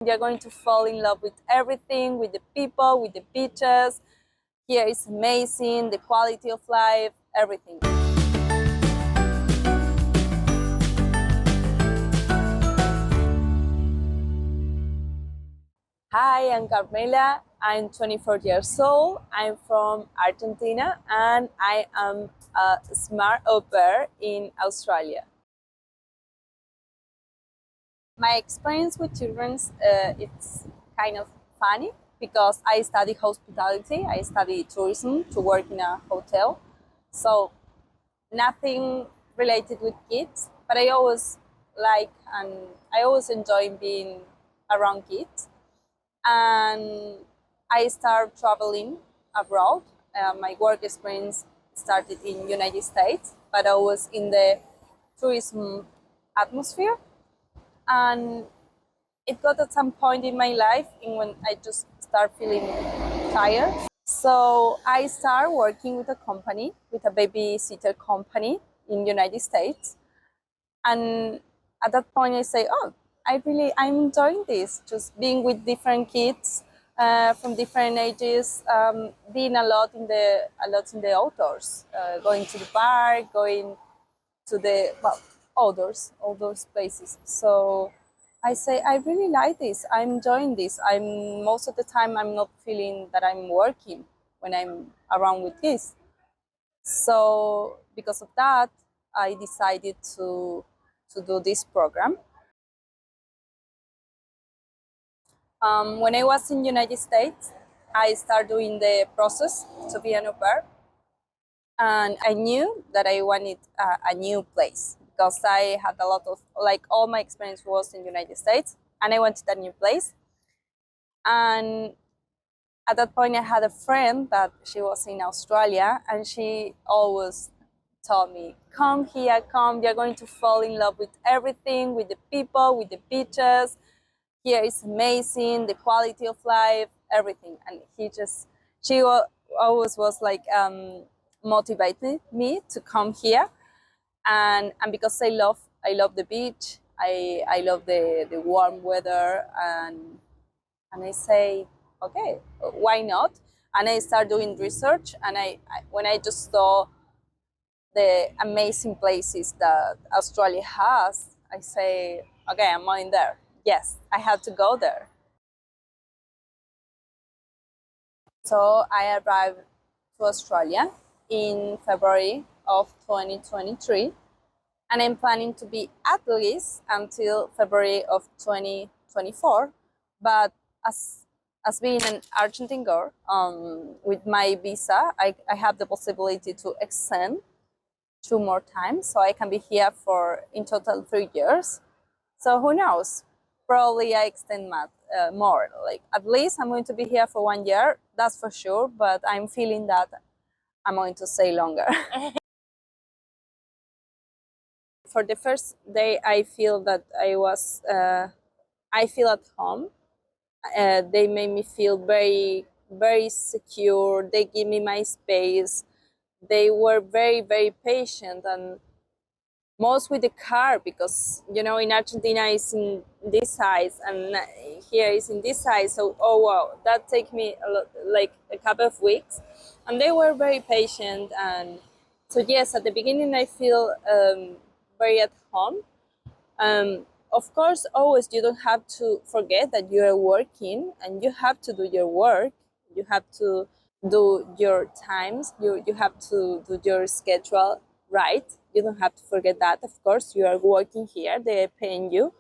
You're going to fall in love with everything, with the people, with the beaches. Here is amazing, the quality of life, everything. Hi, I'm Carmela. I'm 24 years old. I'm from Argentina and I am a smart au pair in Australia. My experience with children, it's kind of funny because I study hospitality. I study tourism to work in a hotel. So nothing related with kids, but I always like and I always enjoy being around kids. And I started traveling abroad. My work experience started in United States, but I was in the tourism atmosphere. And it got at some point in my life in when I just start feeling tired. So I started working with a company, with a babysitter company in United States. And at that point I say, oh, I'm enjoying this, just being with different kids from different ages, being a lot in the outdoors, going to the park, going to the outdoors places. So I say I really like this. I'm enjoying this. I'm most of the time I'm not feeling that I'm working when I'm around with kids. So because of that, I decided to do this program. When I was in United States, I started doing the process to be an au pair, and I knew that I wanted a new place because I had a lot of, like, all my experience was in United States, and I wanted a new place. And at that point, I had a friend that she was in Australia, and she always told me, "Come here, come. You're going to fall in love with everything, with the people, with the beaches. Here is amazing, the quality of life, everything." And she always was like motivated me to come here, and because I love the beach, I love the warm weather, and I say, okay, why not? And I start doing research, and when I just saw the amazing places that Australia has, I say, okay, I'm going there. Yes, I have to go there. So I arrived to Australia in February of 2023, and I'm planning to be at least until February of 2024. But as being an Argentine girl, with my visa, I have the possibility to extend 2 more times, so I can be here for in total 3 years. So who knows? Probably I extend more. Like at least I'm going to be here for 1 year. That's for sure. But I'm feeling that I'm going to stay longer. For the first day, I feel that I feel at home. They made me feel very, very secure. They give me my space. They were very, very patient, and most with the car, because in Argentina is in this size and here is in this size. So oh wow, that take me like a couple of weeks, and they were very patient. And so yes, at the beginning I feel very at home. Of course, always you don't have to forget that you are working and you have to do your work. You have to do your times. You have to do your schedule right. You don't have to forget that. Of course, you are working here. They are paying you,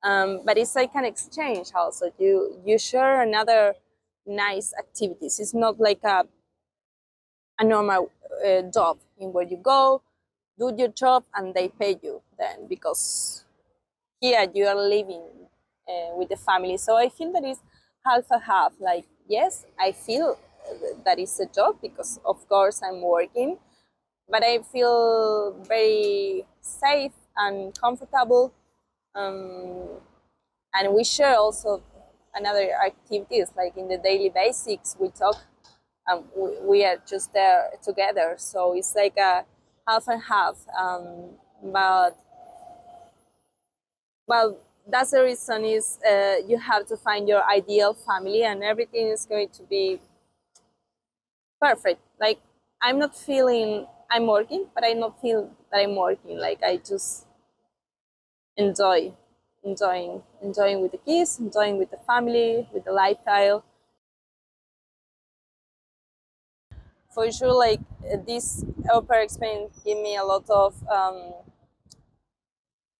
but it's like an exchange. Also, you share another nice activities. It's not like a normal job in where you go, do your job, and they pay you then, because here you are living with the family. So I feel that is half a half. Like, yes, I feel that is a job because of course I'm working, but I feel very safe and comfortable. um, and we share also another activities, like in the daily basics we talk. We are just there together, so it's like a half and half. But well, that's the reason is you have to find your ideal family, and everything is going to be perfect. Like, I'm not feeling I'm working, but I not feel that I'm working. Like, I just enjoy, enjoying with the kids, enjoying with the family, with the lifestyle. For sure, like this au pair experience gave me a lot of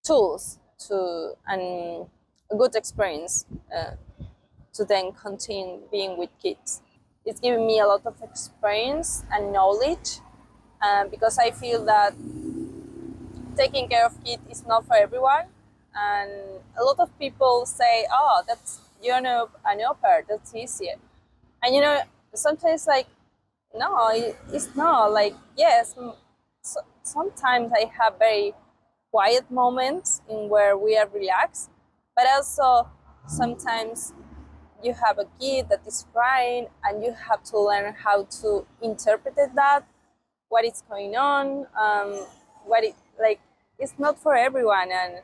tools to and a good experience to then continue being with kids. It's given me a lot of experience and knowledge, because I feel that taking care of kids is not for everyone. And a lot of people say, "Oh, that's you're an au pair. That's easier." And sometimes like, no, it's not. Like, yes, so, sometimes I have very quiet moments in where we are relaxed, but also sometimes you have a kid that is crying and you have to learn how to interpret that, what is going on, what it like. It's not for everyone, and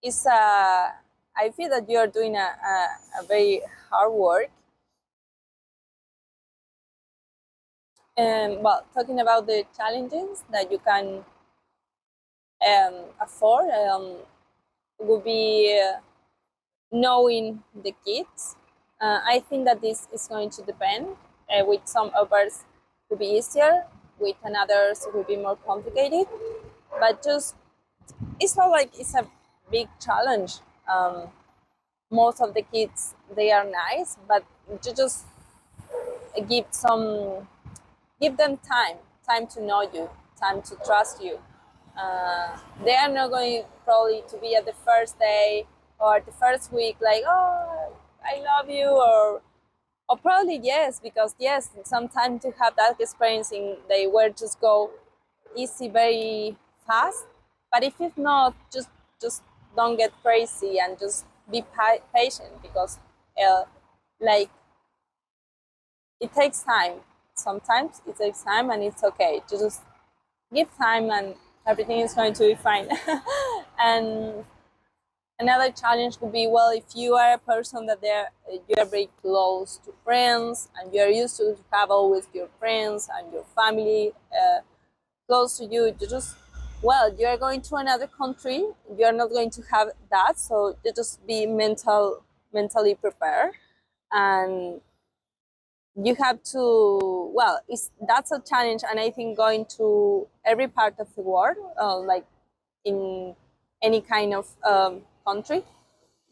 it's I feel that you are doing a very hard work. And well, talking about the challenges that you can afford, would be knowing the kids. I think that this is going to depend. With some others, it will be easier. With others, it will be more complicated. But just it's not like it's a big challenge. Most of the kids they are nice, but you just give some give them time to know you, time to trust you. They are not going probably to be at the first day or the first week like, oh, I love you, or probably yes, because yes, sometimes to have that experience in they were just go easy very fast. But if it's not, just don't get crazy and just be patient, because like it takes time. Sometimes it takes time, and it's okay to just give time, and everything is going to be fine. And another challenge could be, well, if you are a person that you are very close to friends and you are used to have always your friends and your family close to you, you just, well, you are going to another country, you are not going to have that, so you just be mentally prepared. And you have to, well, that's a challenge, and I think going to every part of the world, like in any kind of country,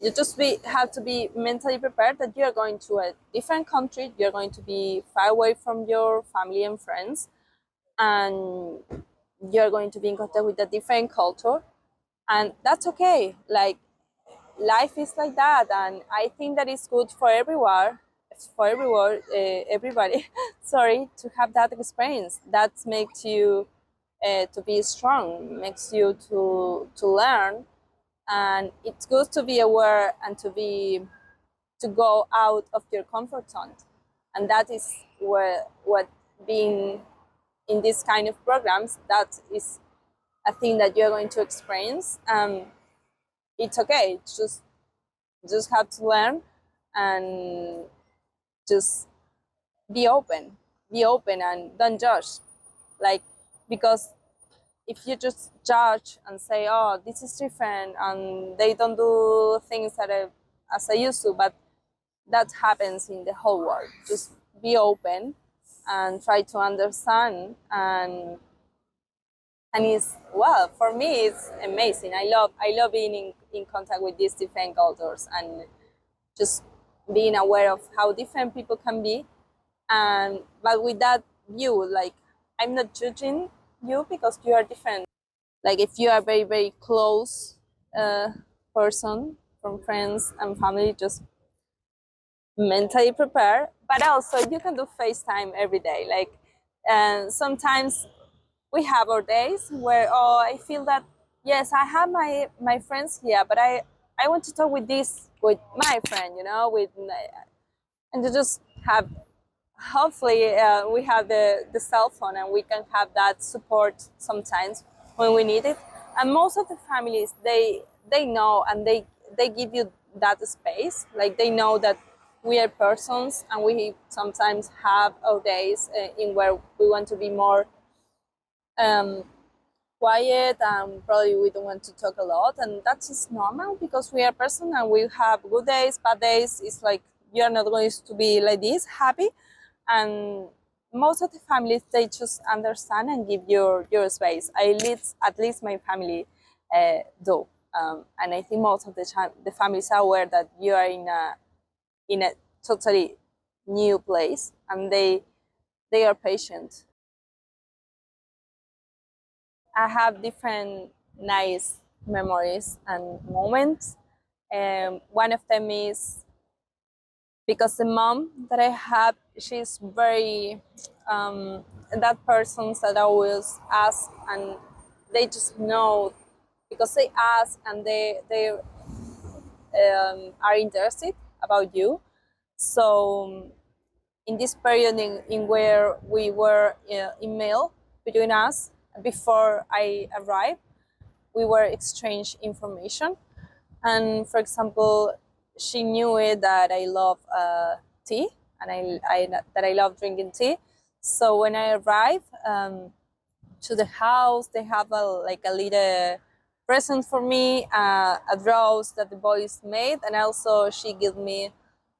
you just have to be mentally prepared that you're going to a different country, you're going to be far away from your family and friends, and you're going to be in contact with a different culture, and that's okay. Like, life is like that, and I think that it's good for everyone, everybody. Sorry, to have that experience. That makes you to be strong, makes you to learn, and it's good to be aware and to go out of your comfort zone, and that is where what being in this kind of programs, that is a thing that you're going to experience. It's okay. It's just have to learn, and just be open, and don't judge. Like, because if you just judge and say, oh, this is different and they don't do things as I used to, but that happens in the whole world. Just be open and try to understand, and it's, well, for me it's amazing. I love being in contact with these different cultures, and just being aware of how different people can be. And but with that view, like, I'm not judging you because you are different. Like, if you are very very close uh, person from friends and family, just mentally prepare. But also you can do FaceTime every day. Like, and sometimes we have our days where, oh, I feel that yes, I have my friends here, but I want to talk with my friend, with, and to just have, hopefully we have the cell phone, and we can have that support sometimes when we need it. And most of the families, they know, and they give you that space. Like they know that we are persons, and we sometimes have our days in where we want to be more quiet, and probably we don't want to talk a lot, and that's just normal because we are person and we have good days, bad days. It's like you're not going to be like this happy, and most of the families, they just understand and give your space. At least my family do, and I think most of the families are aware that you are in a totally new place, and they are patient. I have different nice memories and moments. One of them is because the mom that I have, she's very that person that always ask, and they just know because they ask, and they are interested about you. So in this period in where we were email between us before I arrived, we were exchange information. And for example, she knew it that I love tea, and that I love drinking tea. So when I arrived to the house, they have like a little present for me, a rose that the boys made, and also she gave me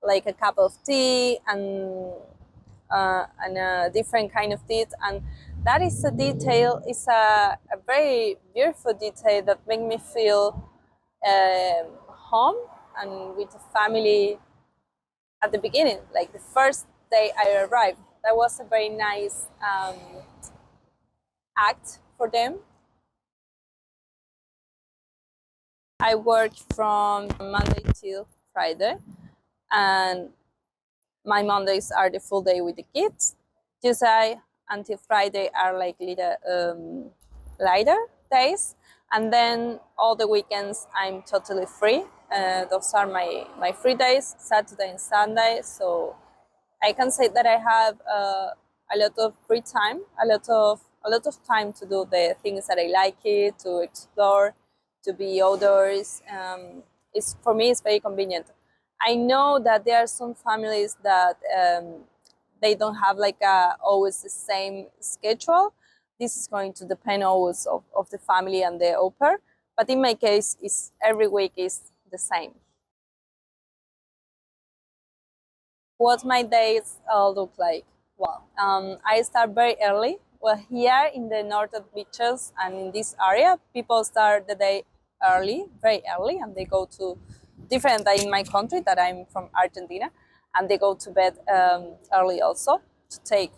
like a cup of tea and a different kind of tea. And that is a detail, it's a very beautiful detail that make me feel home and with the family at the beginning, like the first day I arrived. That was a very nice act for them. I work from Monday till Friday, and my Mondays are the full day with the kids. Tuesday until Friday are like little lighter days, and then all the weekends I'm totally free. Those are my free days, Saturday and Sunday. So I can say that I have a lot of free time, a lot of time to do the things that I like it, to explore, to be outdoors. It's for me, it's very convenient. I know that there are some families that they don't have like always the same schedule. This is going to depend always of the family and the au pair. But in my case, is every week is the same. What my days look like? Well, I start very early. Well, here in the northern beaches and in this area, people start the day early, very early, and they go to different than in my country that I'm from Argentina, and they go to bed early also to take.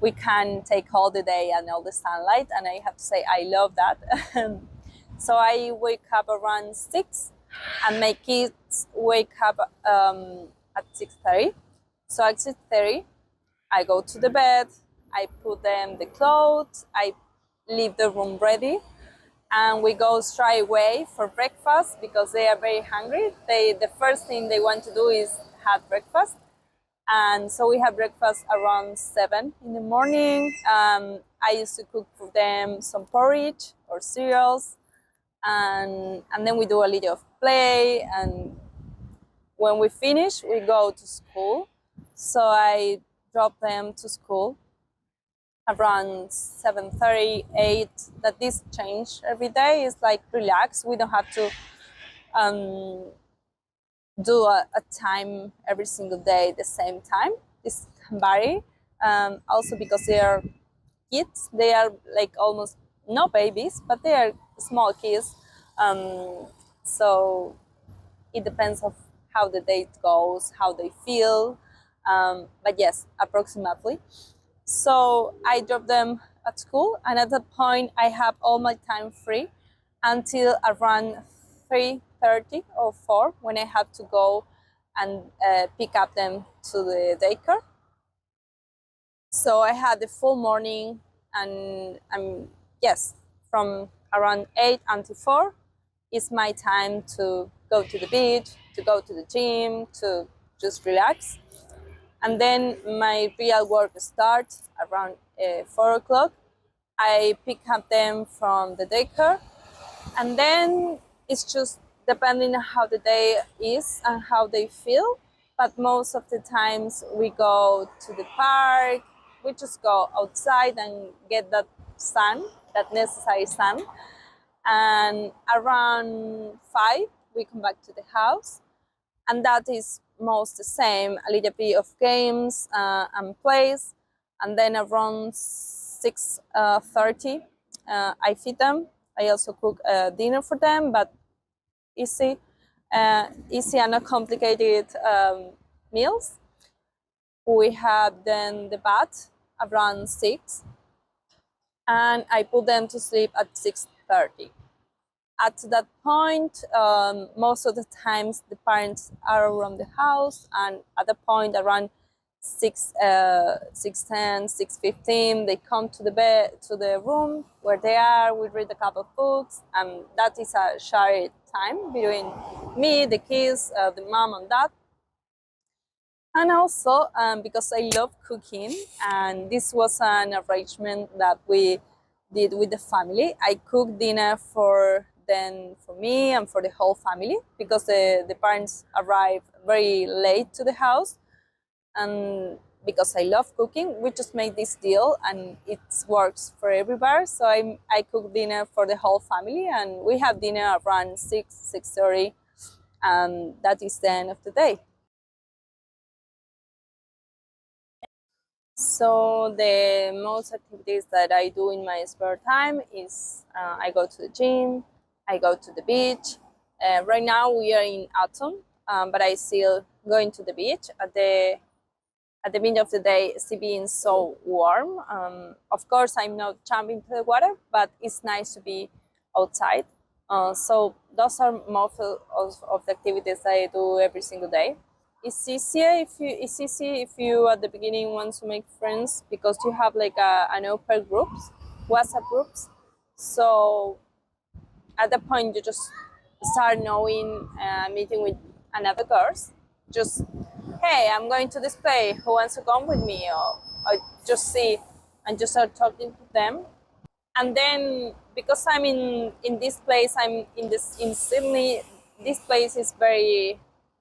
We can take all the day and all the sunlight, and I have to say I love that. So I wake up around 6, and my kids wake up at 6:30. So at 6:30, I go to the bed, I put them the clothes, I leave the room ready, and we go straight away for breakfast because they are very hungry. The first thing they want to do is have breakfast. And so we have breakfast around 7 in the morning. I used to cook for them some porridge or cereals, and then we do a little of play. And when we finish, we go to school. So I drop them to school around 7:30, 8. That this change every day is like relax. We don't have to do a time every single day the same time. This can vary. Also because they are kids, they are like almost no babies, but they are small kids. So it depends of how the date goes, how they feel. But yes, approximately. So I drop them at school, and at that point I have all my time free until around 3:30 or 4 when I have to go and pick up them to the daycare. So I had the full morning, and yes, from around 8 until 4 is my time to go to the beach, to go to the gym, to just relax. And then my real work starts around 4 o'clock. I pick up them from the daycare, and then it's just depending on how the day is and how they feel. But most of the times we go to the park, we just go outside and get that sun, that necessary sun. And around 5, we come back to the house. And that is most the same, a little bit of games and plays. And then around 6:30, I feed them. I also cook dinner for them, but easy, easy and not complicated meals. We have then the bath around 6, and I put them to sleep at 6:30. At that point, most of the times the parents are around the house, and at the point around 6:10, 6:15, they come to the bed, to the room where they are. We read a couple of books, and that is a shared time between me, the kids, the mom and dad. And also because I love cooking, and this was an arrangement that we did with the family. I cooked dinner for me and for the whole family, because the parents arrived very late to the house. And because I love cooking, we just made this deal and it works for everybody. So I cook dinner for the whole family, and we have dinner around 6:30, and that is the end of the day. So the most activities that I do in my spare time is I go to the gym, I go to the beach. Right now we are in autumn, but I still going to the beach at the beginning of the day, still being so warm. Of course, I'm not jumping to the water, but it's nice to be outside. So those are most of the activities I do every single day. It's easy if you at the beginning want to make friends, because you have like an open groups, WhatsApp groups. So at that point you just start knowing, meeting with another girls. Just, hey, I'm going to this play. Who wants to come with me? Or just see and just start talking to them. And then because I'm in this place, I'm in Sydney. This place is very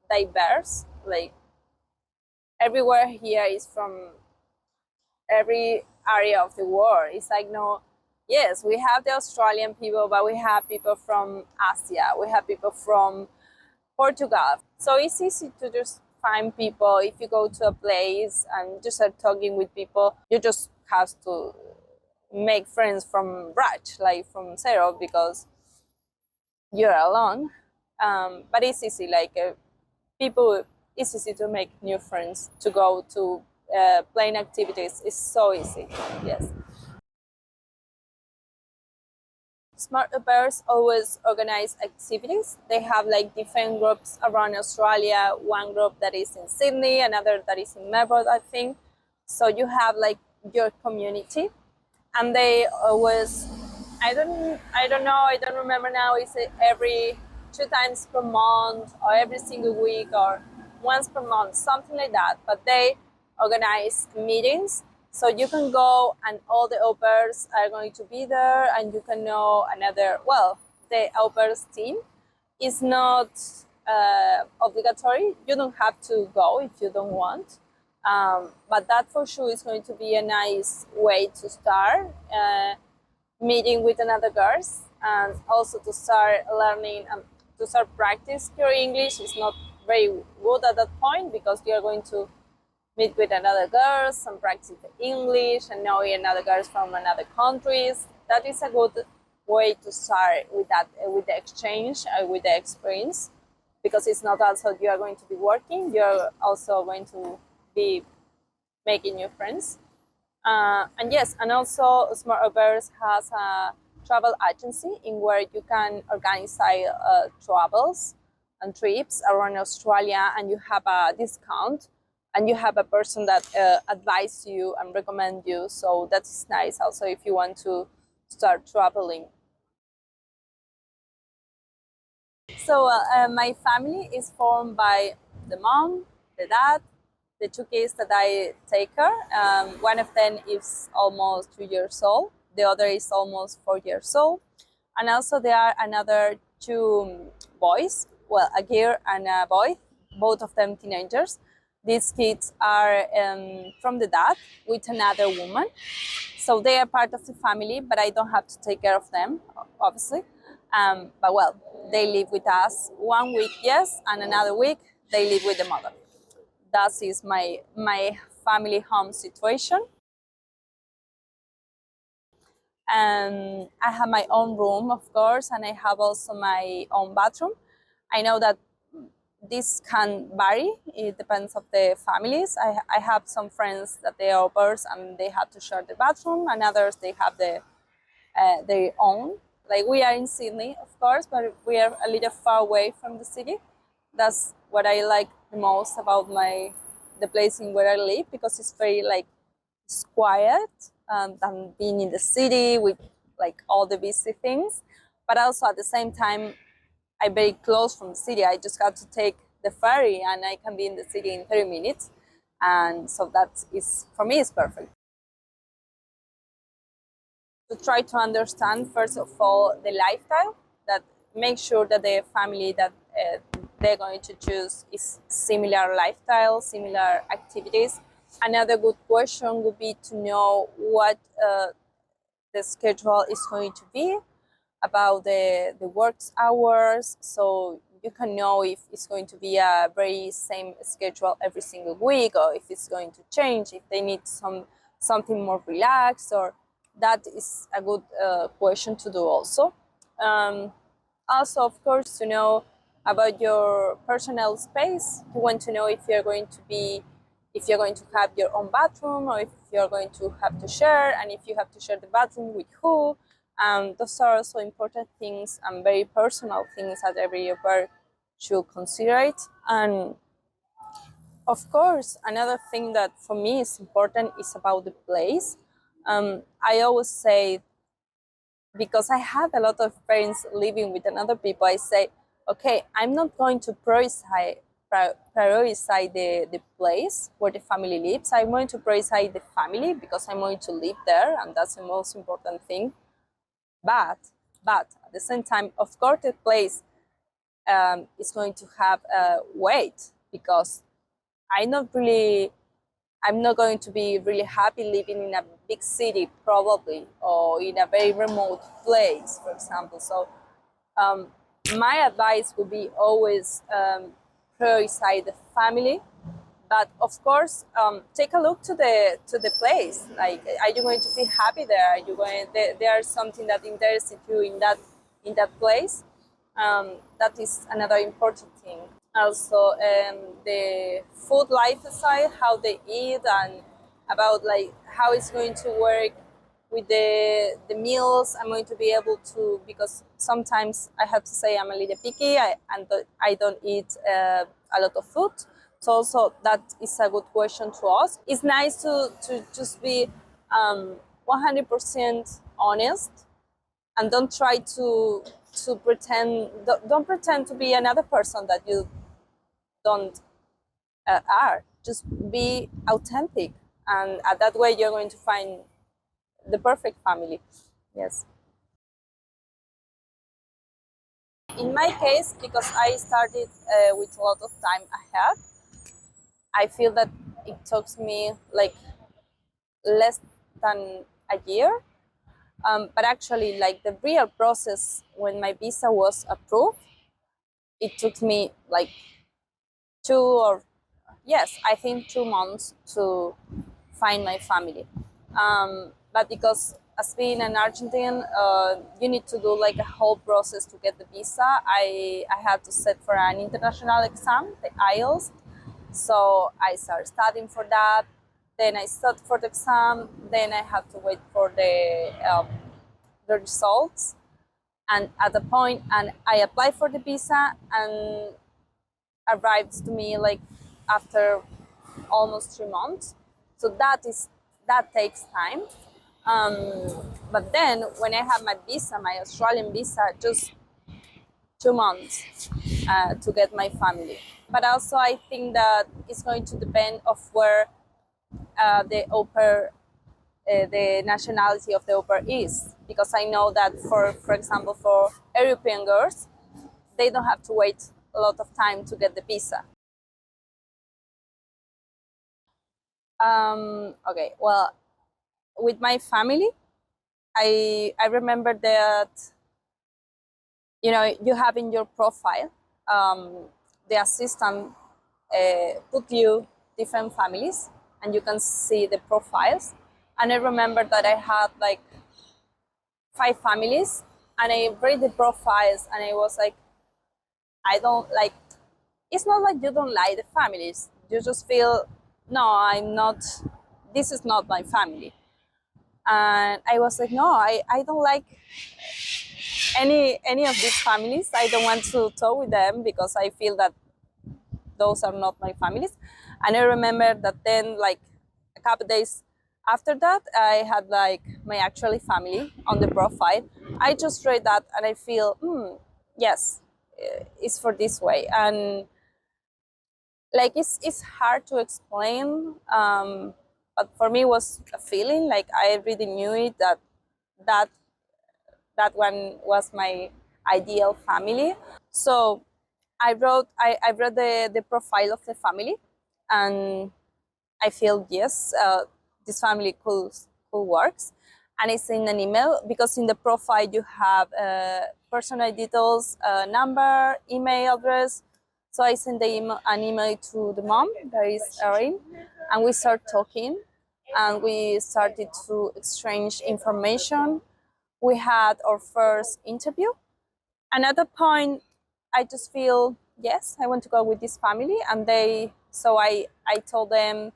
diverse. Like everywhere here is from every area of the world. It's like, no, yes, we have the Australian people, but we have people from Asia. We have people from Portugal. So it's easy to just find people. If you go to a place and just start talking with people, you just have to make friends from scratch, like from zero, because you're alone. But it's easy, like people, it's easy to make new friends, to go to playing activities. It's so easy, yes. Smart Au Pairs always organize activities. They have like different groups around Australia. One group that is in Sydney, another that is in Melbourne, I think. So you have like your community, and they always, I don't remember now. Is it every 2 times per month, or every single week, or once per month, something like that. But they organize meetings, so you can go and all the au pairs are going to be there, and you can know another, well, the au pairs team is not obligatory. You don't have to go if you don't want. But that for sure is going to be a nice way to start meeting with another girls, and also to start learning and to start practice your English. Is not very good at that point, because you're going to meet with another girls and practice the English and knowing another girls from another countries. That is a good way to start with that, with the exchange, with the experience, because it's not also you are going to be working, you're also going to be making new friends. And yes, and also Smart Au Pairs has a travel agency in where you can organize travels and trips around Australia, and you have a discount, and you have a person that advise you and recommend you. So that's nice also if you want to start traveling. So my family is formed by the mom, the dad, the two kids that I take care. One of them is almost 2 years old. The other is almost 4 years old. And also there are another two boys, well, a girl and a boy, both of them teenagers. These kids are from the dad with another woman. So they are part of the family, but I don't have to take care of them, obviously. But well, they live with us 1 week, yes, and another week they live with the mother. That is my family home situation. I have my own room, of course, and I have also my own bathroom. I know that this can vary. It depends of the families. I have some friends that they are au pairs and they have to share the bathroom, and others they have their own. Like we are in Sydney, of course, but we are a little far away from the city. That's what I like the most about the place in where I live, because it's very like it's quiet than being in the city with like all the busy things. But also at the same time, I'm very close from the city. I just have to take the ferry and I can be in the city in 30 minutes. And so that is, for me, is perfect. To try to understand, first of all, the lifestyle, that make sure that the family that they're going to choose is similar lifestyle, similar activities. Another good question would be to know what the schedule is going to be, about the work hours, so you can know if it's going to be a very same schedule every single week, or if it's going to change, if they need something more relaxed, or that is a good question to do also. Also, of course, to know about your personal space. You want to know if you're going to have your own bathroom, or if you're going to have to share, and if you have to share the bathroom with who. Those are also important things and very personal things that every au pair should consider it. And of course, another thing that for me is important is about the place. I always say, because I have a lot of friends living with another people, I say, okay, I'm not going to prioritize the place where the family lives. I'm going to prioritize the family because I'm going to live there, and that's the most important thing. But at the same time, of course, the place is going to have weight, because I'm not going to be really happy living in a big city, probably, or in a very remote place, for example. So my advice would be always prioritize the family. But of course, take a look to the place. Like, are you going to feel happy there? Are you going? There's something that interests you in that place. That is another important thing. Also, the food lifestyle, how they eat, and about like how it's going to work with the meals. I'm going to be able to, because sometimes I have to say I'm a little picky, and I don't eat a lot of food. So also that is a good question to ask. It's nice to just be 100% honest, and don't try to pretend. Don't pretend to be another person that you don't are. Just be authentic, and that way you're going to find the perfect family. Yes. In my case, because I started with a lot of time ahead, I feel that it took me like less than a year. But actually, like the real process when my visa was approved, it took me like I think 2 months to find my family. But because as being an Argentine, you need to do like a whole process to get the visa. I had to sit for an international exam, the IELTS. So I started studying for that. Then I studied for the exam. Then I had to wait for the results. And at the point, and I applied for the visa, and arrived to me like after almost 3 months. So that takes time. But then when I had my visa, my Australian visa, just 2 months to get my family. But also I think that it's going to depend of where the au pair, the nationality of the au pair is, because I know that for example, for European girls, they don't have to wait a lot of time to get the visa. Okay, well, with my family, I remember that, you know, you have in your profile, the assistant put you different families, and you can see the profiles. And I remember that I had like 5 families, and I read the profiles, and I was like, I don't like. It's not like you don't like the families. You just feel, no, I'm not. This is not my family. And I was like, no, I don't like any of these families. I don't want to talk with them because I feel that those are not my families. And I remember that then, like a couple days after that, I had like my actually family on the profile. I just read that and I feel, yes, it's for this way. And like it's hard to explain, but for me it was a feeling like I really knew it that that one was my ideal family. So I read the profile of the family, and I feel yes, this family could works. And it's in an email because in the profile you have personal details, number, email address. So I sent an email to the mom, that is Erin, and we start talking, and we started to exchange information. We had our first interview, and at that point, I just feel yes, I want to go with this family, and I told them,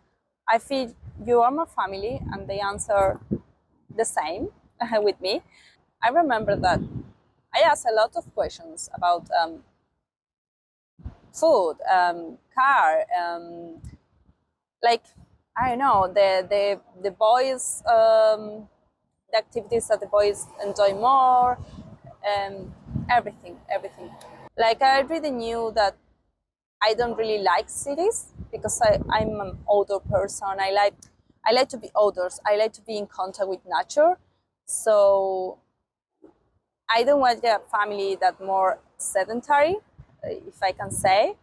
I feel you are my family, and they answer the same with me. I remember that I asked a lot of questions about food, car, like I don't know the boys, the activities that the boys enjoy more, everything. Like I already knew that I don't really like cities because I'm an outdoor person. I like to be outdoors. I like to be in contact with nature. So I don't want a family that more sedentary, if I can say.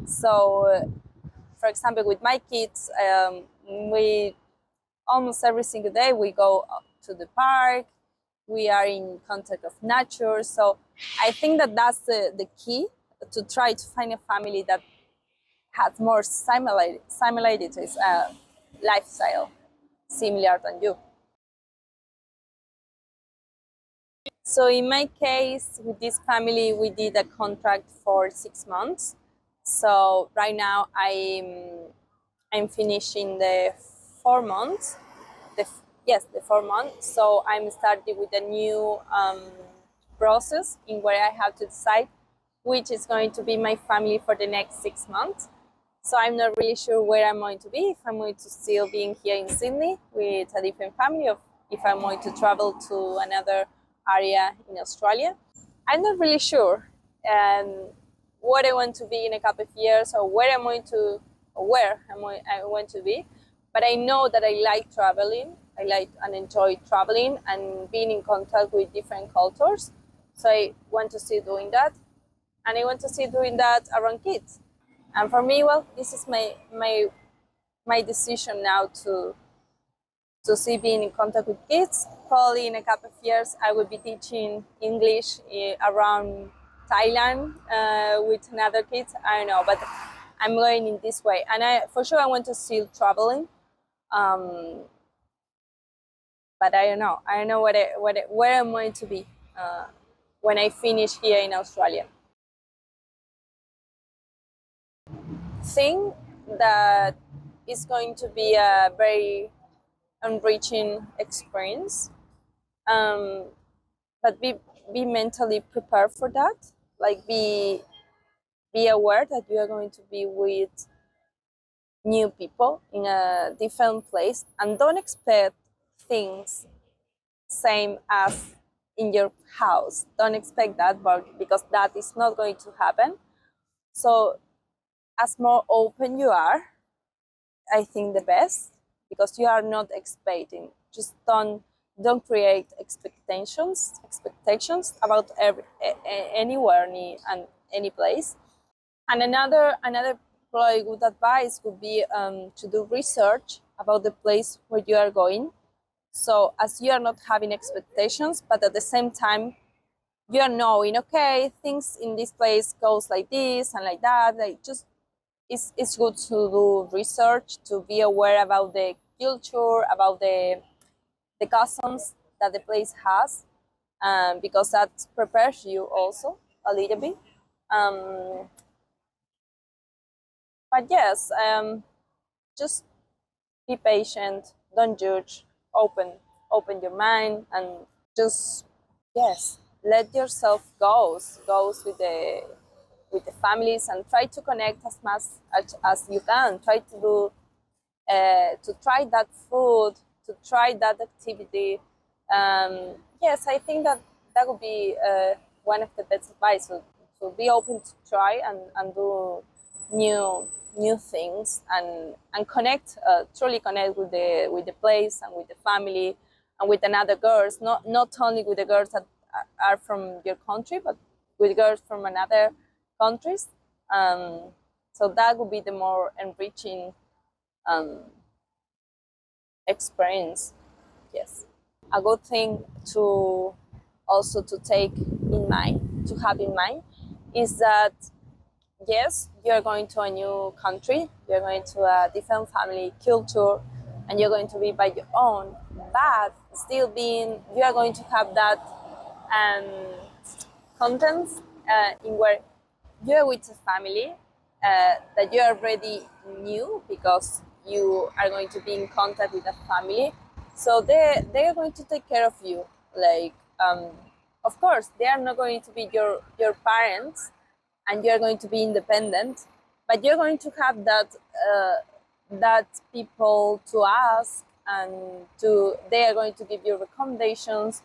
So, for example, with my kids, we almost every single day we go to the park. We are in contact of nature. So I think that that's the key, to try to find a family that has more similarities, lifestyle similar than you. So in my case, with this family, we did a contract for 6 months. So right now I'm finishing the 4 months. Yes, the 4 months. So I'm starting with a new process in where I have to decide which is going to be my family for the next 6 months. So I'm not really sure where I'm going to be, if I'm going to still be here in Sydney with a different family, or if I'm going to travel to another area in Australia. I'm not really sure what I want to be in a couple of years, or where I want to be. But I know that I like traveling. I like and enjoy traveling and being in contact with different cultures. So I want to see doing that, and I want to see doing that around kids. And for me, well, this is my decision now to see being in contact with kids. Probably in a couple of years, I will be teaching English around Thailand with another kids. I don't know, but I'm going in this way, and for sure I want to still traveling. Um, but I don't know. I don't know where I'm going to be when I finish here in Australia. Think that it's going to be a very enriching experience, um, but be mentally prepared for that. Like be aware that you are going to be with new people in a different place, and don't expect things same as in your house. Don't expect that, but because that is not going to happen. So as more open you are, I think the best, because you are not expecting. Just don't create expectations about anywhere and any place. And another probably good advice would be to do research about the place where you are going. So as you are not having expectations, but at the same time you are knowing, okay, things in this place goes like this and like that. Like just it's good to do research, to be aware about the culture, about the customs that the place has, because that prepares you also a little bit. Um, but yes, just be patient, don't judge, open your mind, and just, yes, let yourself goes with the families, and try to connect as much as you can. Try to do to try that food, to try that activity. Yes, I think that that would be one of the best advice. To be open to try and do new things, and connect, truly connect with the place and with the family and with another girls. Not only with the girls that are from your country, but with girls from another countries. So that would be the more enriching um, experience. Yes, a good thing to also to take in mind, to have in mind, is that yes, you're going to a new country, you're going to a different family culture, and you're going to be by your own, but still being, you are going to have that um, contents in where you're with a family that you already knew, because you are going to be in contact with a family, so they're going to take care of you. Like, of course, they are not going to be your parents, and you're going to be independent, but you're going to have that people to ask, and to they are going to give you recommendations,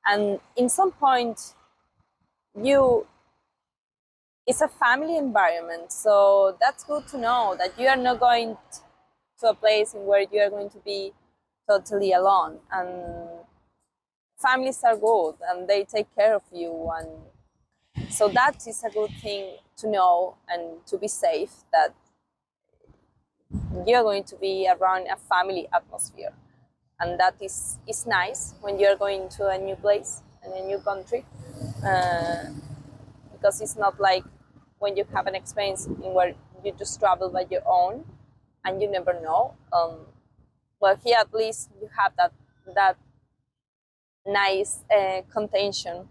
and in some point you it's a family environment. So that's good to know that you are not going to a place in where you are going to be totally alone, and families are good and they take care of you, and so that is a good thing to know, and to be safe, that you're going to be around a family atmosphere, and that is nice when you're going to a new place and a new country, uh, because it's not like when you have an experience in where you just travel by your own and you never know. Well, here at least you have that nice contention